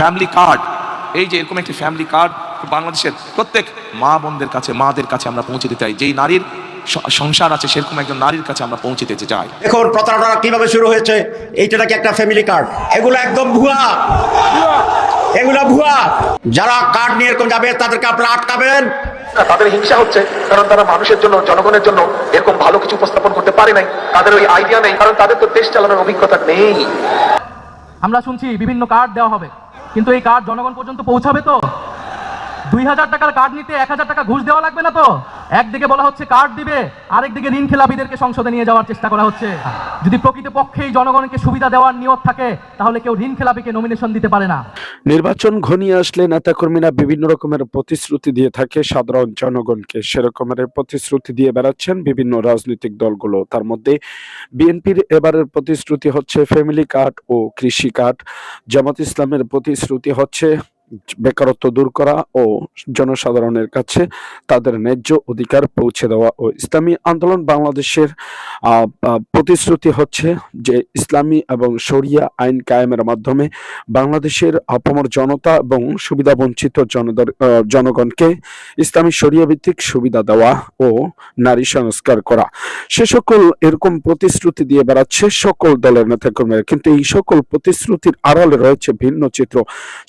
Family card, এই যে এরকম একটি ফ্যামিলি কার্ড বাংলাদেশের প্রত্যেক মা বোনদের কাছে, মাদের কাছে আমরা পৌঁছে দিতে চাই। যেই নারীর সংসার আছে সেরকম একজন নারীর কাছে আমরা পৌঁছে দিতে চাই। এখন প্রতারণা কিভাবে শুরু হয়েছে, এইটা নাকি একটা ফ্যামিলি কার্ড, এগুলো একদম ভুয়া, এগুলো ভুয়া। যারা কার্ড নিয়ে এরকম যাবে তাদেরকে আপনারা আটকাবেন। তাদের হিংসা হচ্ছে কারণ তারা মানুষের জন্য, জনগণের জন্য এরকম ভালো কিছু উপস্থাপন করতে পারে নাই, তাদের ওই আইডিয়া নেই, কারণ তাদের তো দেশ চালানোর অভিজ্ঞতা নেই। আমরা শুনছি বিভিন্ন কার্ড দেওয়া হবে, কিন্তু এই কার্ড জনগণ পর্যন্ত পৌঁছাবে তো? 2000 টাকার কার্ড নিতে 1000 টাকা ঘুষ দেওয়া লাগবে না তো? একদিকে বলা হচ্ছে কার্ড দিবে, আরেকদিকে ঋণ খেলাপিদেরকে সংসদে নিয়ে যাওয়ার চেষ্টা করা হচ্ছে। যদি প্রকৃতপক্ষেই জনগণকে সুবিধা দেওয়ার নিয়ত থাকে তাহলে কেউ ঋণ খেলাপিকে নমিনেশন দিতে পারে না। নির্বাচন ঘনিয়ে আসলে নেতাকর্মীরা বিভিন্ন রকমের প্রতিশ্রুতি দিয়ে থাকে সাধারণ জনগণকে, সেরকমের প্রতিশ্রুতি দিয়ে বেড়াচ্ছেন বিভিন্ন রাজনৈতিক দলগুলো। তার মধ্যে বিএনপির এবারের প্রতিশ্রুতি হচ্ছে ফ্যামিলি কার্ড ও কৃষি কার্ড। জামাত ইসলামের প্রতিশ্রুতি হচ্ছে বেকারত্ব দূর করা ও জনসাধারণের কাছে তাদের ন্যায্য অধিকার পৌঁছে দেওয়া। ও ইসলামী আন্দোলন বাংলাদেশের প্রতিশ্রুতি হচ্ছে যে ইসলামী এবং শরিয়া আইন কায়েমের মাধ্যমে বাংলাদেশের আপামর জনতা এবং সুবিধা বঞ্চিত জনগণকে ইসলামী শরিয়া ভিত্তিক সুবিধা দেওয়া ও নারী সংস্কার করা। সে সকল এরকম প্রতিশ্রুতি দিয়ে বেড়াচ্ছে সকল দলের নেতাকর্মীরা, কিন্তু এই সকল প্রতিশ্রুতির আড়ালে রয়েছে ভিন্ন চিত্র।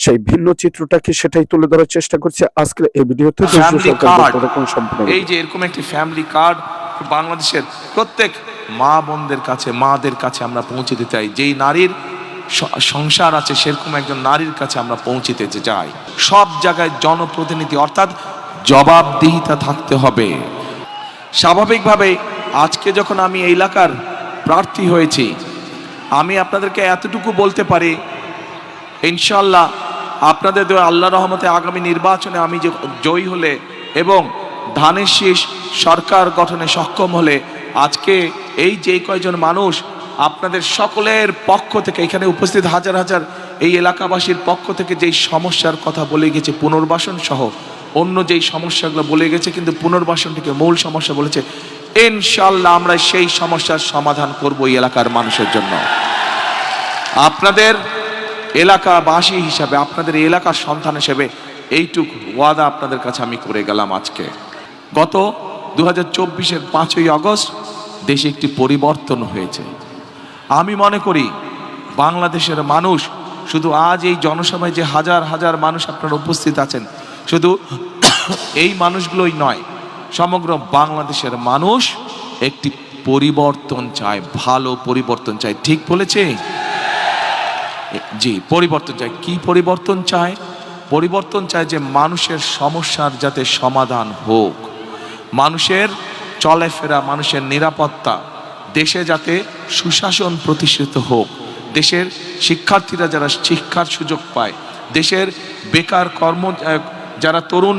সেই ভিন্ন চিত্রটাকে সেটাই তুলে ধরার চেষ্টা করছে আজকের এই ভিডিওতে। এই যে এরকম একটি ফ্যামিলি কার্ড বাংলাদেশের প্রত্যেক মা বোনদের কাছে, মাদের কাছে আমরা পৌঁছে দিতে চাই। যেই নারীর সংসার আছে সেরকম একজন নারীর কাছে আমরা পৌঁছে দিতে চাই। সব জায়গায় জনপ্রতিনিধি অর্থাৎ জবাবদিহিতা থাকতে হবে। স্বাভাবিকভাবে আজকে যখন আমি এই এলাকার প্রার্থী হয়েছি, আমি আপনাদেরকে এতটুকু বলতে পারি, ইনশাল্লাহ আপনাদের আল্লাহ রহমতে আগামী নির্বাচনে আমি যে জয়ী হলে এবং ধানের শীষ সরকার গঠনে সক্ষম হলে, আজকে এই যে কয়জন মানুষ আপনাদের সকলের পক্ষ থেকে, এখানে উপস্থিত হাজার হাজার এই এলাকাবাসীর পক্ষ থেকে যেই সমস্যার কথা বলে গেছে, পুনর্বাসন সহ অন্য যেই সমস্যাগুলো বলে গেছে, কিন্তু পুনর্বাসনটিকে মূল সমস্যা বলেছে, ইনশাল্লাহ আমরা সেই সমস্যার সমাধান করব এই এলাকার মানুষের জন্য। আপনাদের এলাকাবাসী হিসাবে, আপনাদের এলাকার সন্তান হিসেবে এইটুক ওয়াদা আপনাদের কাছে আমি করে গেলাম। আজকে গত 2024-এর 5ই আগস্ট দেশে একটি পরিবর্তন হয়েছে। আমি মনে করি বাংলাদেশের মানুষ, শুধু আজ এই জনসভায় যে হাজার হাজার মানুষ আপনারা উপস্থিত আছেন, শুধু এই মানুষগুলোই নয়, সমগ্র বাংলাদেশের মানুষ একটি পরিবর্তন চায়, ভালো পরিবর্তন চায়। ঠিক বলেছে? জি, পরিবর্তন চায়। কি পরিবর্তন চায়? পরিবর্তন চায় যে মানুষের সমস্যার যাতে সমাধান হোক, মানুষের চলাফেরা, মানুষের নিরাপত্তা, দেশে যাতে সুশাসন প্রতিষ্ঠিত হোক, দেশের শিক্ষার্থীরা যারা শিক্ষার সুযোগ পায়, দেশের বেকার যারা তরুণ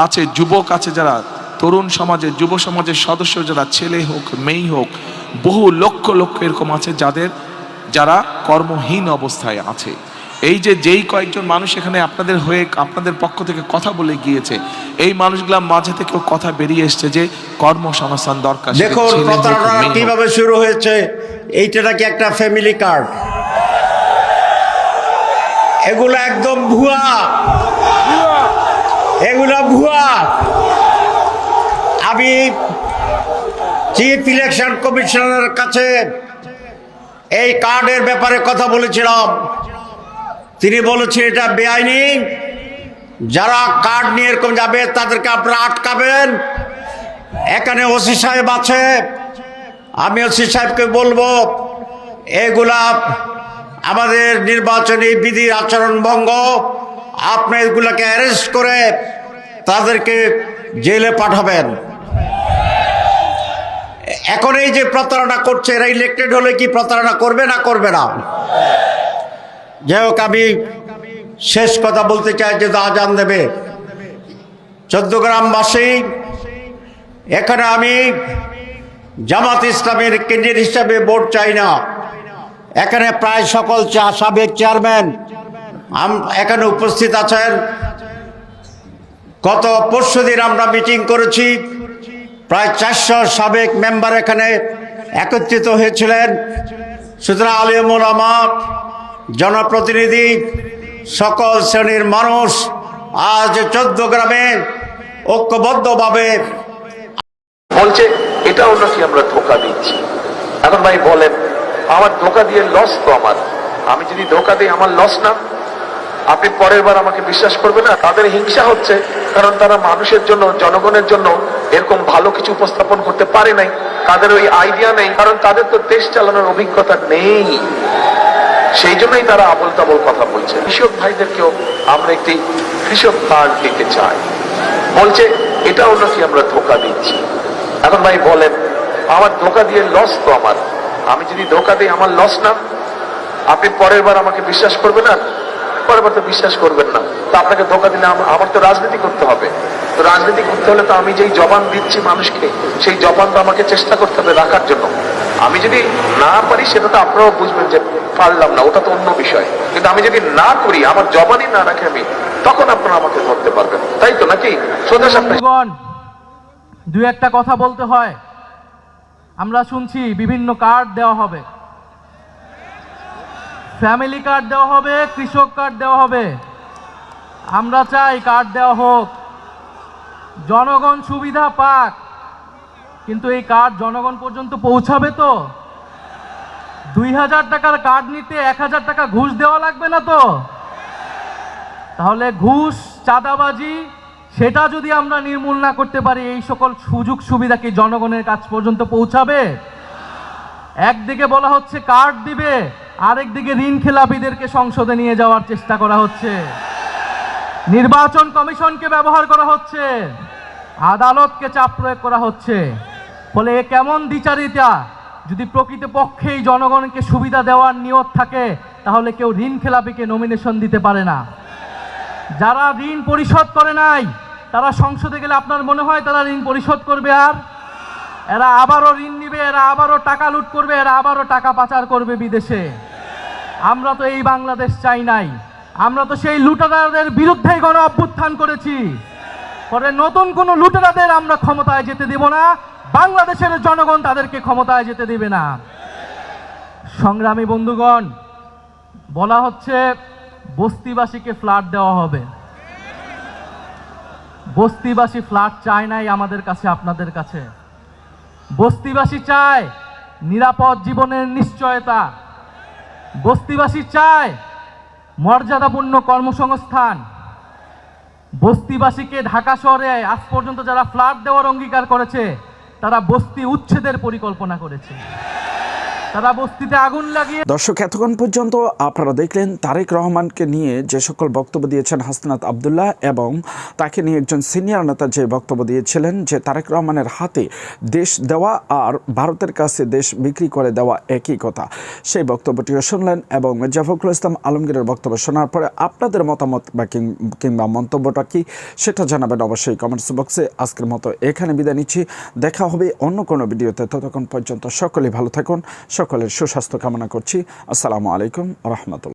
আছে, যুবক আছে, যারা তরুণ সমাজের, যুব সমাজের সদস্য যারা, ছেলে হোক মেয়ে হোক, বহু লক্ষ লক্ষ এরকম আছে যারা কর্মহীন অবস্থায় আছে। এই যে যেই কয়েকজন মানুষ এখানে আপনাদের হয়ে, আপনাদের পক্ষ থেকে কথা বলে গিয়েছে, এই মানুষগুলোর মাঝে থেকেও কথা বেরিয়ে এসছে যে কর্মসংস্থান দরকার। দেখুন প্রতারণা কিভাবে শুরু হয়েছে, এইটা নাকি একটা ফ্যামিলি কার্ড, এগুলো একদম ভুয়া, এগুলো ভুয়া। আমি চিফ ইলেকশন কমিশনারের কাছে এই কার্ডের ব্যাপারে কথা বলেছিলাম। তিনি বলেছেন এটা বেআইনি, যারা কার্ড নিয়ে এরকম যাবে তাদেরকে আপনারা আটকাবেন। এখানে ওসি সাহেব আছে, আমি ওসি সাহেবকে বলবো এগুলা আমাদের নির্বাচনী বিধির আচরণ ভঙ্গ, আপনি এগুলাকে অ্যারেস্ট করে তাদেরকে জেলে পাঠাবেন। এখন এই যে প্রতারণা করছে, এরা ইলেক্টেড হলে কি প্রতারণা করবে না করবে না? যাই হোক, আমি শেষ কথা বলতে চাই যে আজান দেবে 14 গ্রামবাসী, এখানে আমি জামাত ইসলামের কেন্দ্রের হিসাবে ভোট চাই না। এখানে প্রায় সকল সাবেক চেয়ারম্যান এখানে উপস্থিত আছেন। গত পরশুদিন আমরা মিটিং করেছি, প্রায় 400 সাবেক মেম্বার এখানে একত্রিত হয়েছিলেন। সুতরাং আলেম ওলামা, জনপ্রতিনিধি, সকল শ্রেণীর মানুষ আজ 14 গ্রামে ঐক্যবদ্ধভাবে বলছে এটাও নাকি আমরা ধোকা দিচ্ছি। এখন ভাই বলেন, আমার ধোকা দিয়ে লস তো আমার, আমি যদি ধোকা দিই আমার লস না? আপনি পরের বার আমাকে বিশ্বাস করবেন না? তাদের হিংসা হচ্ছে কারণ তারা মানুষের জন্য, জনগণের জন্য এরকম ভালো কিছু উপস্থাপন করতে পারে নাই, তাদের ওই আইডিয়া নেই, কারণ তাদের তো দেশ চালানোর অভিজ্ঞতা নেই, সেই জন্যই তারা আবল তাবল কথা বলছে। কৃষক ভাইদেরকেও আমরা একটি কৃষক কার্ড দিতে চাই, বলছে এটাও নাকি আমরা ধোকা দিচ্ছি। এখন ভাই বলেন, আমার ধোকা দিয়ে লস তো আমার, আমি যদি ধোকা দিই আমার লস না? আপনি পরের বার আমাকে বিশ্বাস করবেন না? পরের বার তো বিশ্বাস করবেন না, তো আপনাকে ধোকা দিলে আমার তো রাজনীতি করতে হবে। তো রাজনীতি করতে হলে তো আমি যেই জবান দিচ্ছি মানুষকে, সেই জবান তো আমাকে চেষ্টা করতে হবে রাখার জন্য। আমি যদি না পারি সেটা তো আপনারাও বুঝবেন যে পারলাম না, ওটা তো অন্য বিষয়। কিন্তু আমি যদি না করি, আমার জবানই না রাখে আমি, তখন আপনারা আমাকে ধরতে পারবেন, তাই তো নাকি? সোজা সাপটা দুই একটা কথা বলতে হয়। আমরা শুনছি বিভিন্ন কার্ড দেওয়া হবে, ফ্যামিলি কার্ড দেওয়া হবে, কৃষক কার্ড দেওয়া হবে। আমরা চাই কার্ড দেওয়া হোক, জনগণ সুবিধা পাক, কিন্তু এই কার্ড জনগণ পর্যন্ত পৌঁছাবে তো? 2000 টাকার কার্ড নিতে 1000 টাকা ঘুষ দেওয়া লাগবে না তো? তাহলে ঘুষ, চাঁদাবাজি, সেটা যদি আমরা নির্মূল না করতে পারি, এই সকল সুযোগ সুবিধা কি জনগণের কাছ পর্যন্ত পৌঁছাবে? একদিকে বলা হচ্ছে কার্ড দিবে, আরেকদিকে ঋণ খেলাপিদেরকে সংসদে নিয়ে যাওয়ার চেষ্টা করা হচ্ছে, নির্বাচন কমিশনকে ব্যবহার করা হচ্ছে, আদালতকে চাপ প্রয়োগ করা হচ্ছে। ফলে এ কেমন দ্বিচারিতা? যদি প্রকৃতপক্ষেই জনগণকে সুবিধা দেওয়ার নিয়ত থাকে, তাহলে কেউ ঋণ খেলাপিকে নমিনেশন দিতে পারে না। যারা ঋণ পরিশোধ করে নাই, তারা সংসদে গেলে আপনার মনে হয় তারা ঋণ পরিশোধ করবে? আর এরা আবারও ঋণ নিবে, এরা আবারও টাকা লুট করবে, এরা আবারও টাকা পাচার করবে বিদেশে। আমরা তো এই বাংলাদেশ চাই নাই, আমরা তো সেই লুটেরাদের বিরুদ্ধেই গণ অভ্যুত্থান করেছি। পরে নতুন কোন লুটেরাদের আমরা ক্ষমতায় যেতে দেব না, বাংলাদেশের জনগণ তাদেরকে ক্ষমতায় যেতে দেবে না। সংগ্রামী বন্ধুগণ, বলা হচ্ছে বস্তিবাসীকে ফ্ল্যাট দেওয়া হবে। বস্তিবাসী ফ্ল্যাট চায় নাই আমাদের কাছে, আপনাদের কাছে। বস্তিবাসী চায় নিরাপদ জীবনের নিশ্চয়তা, বস্তিবাসী চায় মর্যাদাপূর্ণ কর্মসংস্থান। বস্তিবাসীকে ঢাকা শহরে আজ পর্যন্ত যারা ফ্ল্যাট দেওয়ার অঙ্গীকার করেছে, তারা বস্তি উচ্ছেদের পরিকল্পনা করেছে, তারা বস্তিতে আগুন লাগিয়ে। দর্শক, এতক্ষণ পর্যন্ত আপনারা দেখলেন তারেক রহমানকে নিয়ে যে সকল বক্তব্য দিয়েছেন হাসনাত আব্দুল্লাহ, এবং তাকে নিয়ে একজন সিনিয়র নেতা যে বক্তব্য দিয়েছিলেন যে তারেক রহমানের হাতে দেশ দেওয়া আর ভারতের কাছে দেশ বিক্রি করে দেওয়া একই কথা, সেই বক্তব্যটিও শুনলেন। এবং মির্জা ফখরুল ইসলাম আলমগীরের বক্তব্য শোনার পরে আপনাদের মতামত বা কিংবা মন্তব্যটা কি সেটা জানাবেন অবশ্যই কমেন্টস বক্সে। আজকের মতো এখানে বিদায় নিচ্ছি, দেখা হবে অন্য কোনো ভিডিওতে। ততক্ষণ পর্যন্ত সকলেই ভালো থাকুন, সকলের সুস্বাস্থ্য কামনা করছি। আসসালামু আলাইকুম রহমতুল্লাহ।